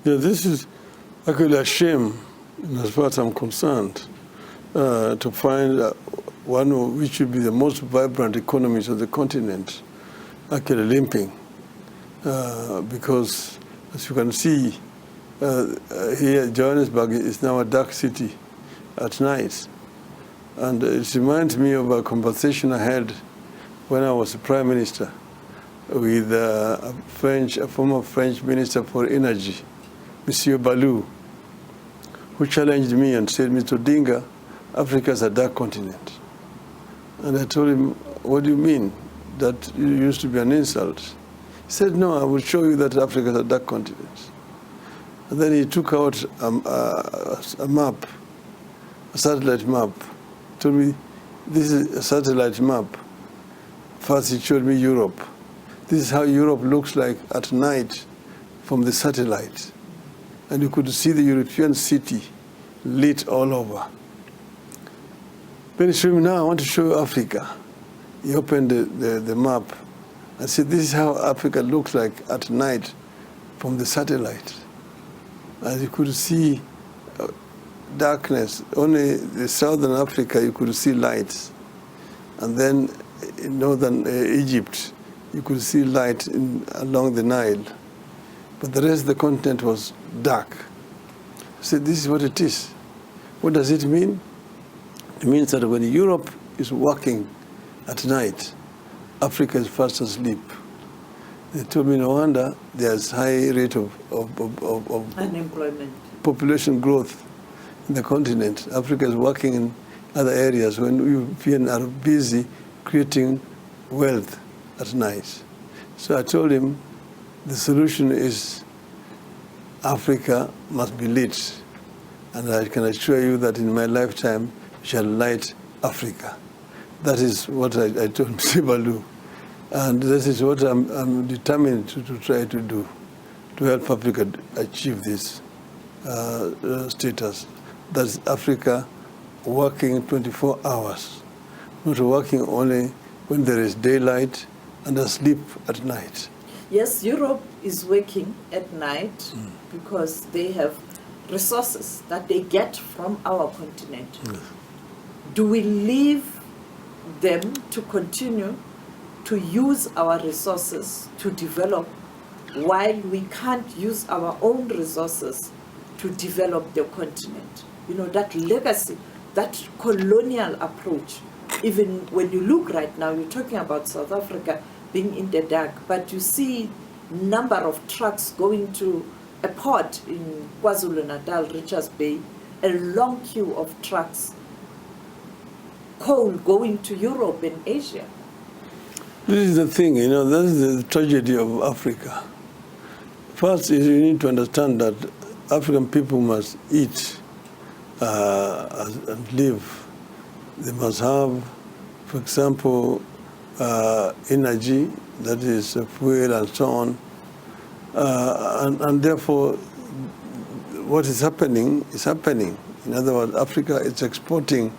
Yeah, this is actually a shame, as far as I'm concerned, to find one which should be the most vibrant economies of the continent actually limping. Because, as you can see, here Johannesburg is now a dark city at night. And it reminds me of a conversation I had when I was Prime Minister with a former French Minister for Energy, Monsieur Balou, who challenged me and said, Mr. Odinga, Africa is a dark continent. And I told him, what do you mean? That used to be an insult. He said, no, I will show you that Africa is a dark continent. And then he took out a map, a satellite map. He told me, this is a satellite map. First he showed me Europe. This is how Europe looks like at night from the satellite. And you could see the European city lit all over. Then he showed me, now I want to show you Africa. He opened the map and said, this is how Africa looks like at night from the satellite. As you could see darkness, only the southern Africa you could see lights. And then in northern Egypt, you could see light along the Nile. But the rest of the continent was dark. I said, this is what it is. What does it mean? It means that when Europe is working at night, Africa is fast asleep. They told me, no wonder there's high rate of unemployment, population growth in the continent. Africa is working in other areas when Europeans are busy creating wealth at night. So I told him the solution is Africa must be lit. And I can assure you that in my lifetime, we shall light Africa. That is what I told Mr. Balou. And this is what I'm determined to try to do, to help Africa achieve this status. That's Africa working 24 hours, not working only when there is daylight and asleep at night. Yes, Europe is working at night because they have resources that they get from our continent. Yes. Do we leave them to continue to use our resources to develop while we can't use our own resources to develop the continent? You know, that legacy, that colonial approach. Even when you look right now, you're talking about South Africa being in the dark, but you see number of trucks going to a port in KwaZulu-Natal, Richards Bay, a long queue of trucks, coal going to Europe and Asia. This is the thing, you know, that is the tragedy of Africa. First, you need to understand that African people must eat and live. They must have, for example, energy, that is fuel and so on. And therefore, what is happening is happening. In other words, Africa is exporting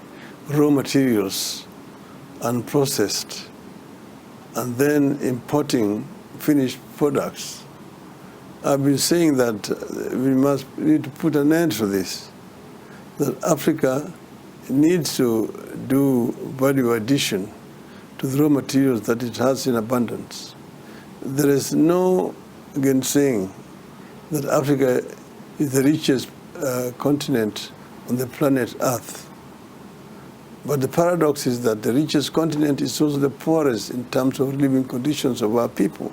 raw materials unprocessed and then importing finished products. I've been saying that we need to put an end to this, that Africa needs to do value addition to the raw materials that it has in abundance. There is no saying that Africa is the richest continent on the planet Earth. But the paradox is that the richest continent is also the poorest in terms of living conditions of our people.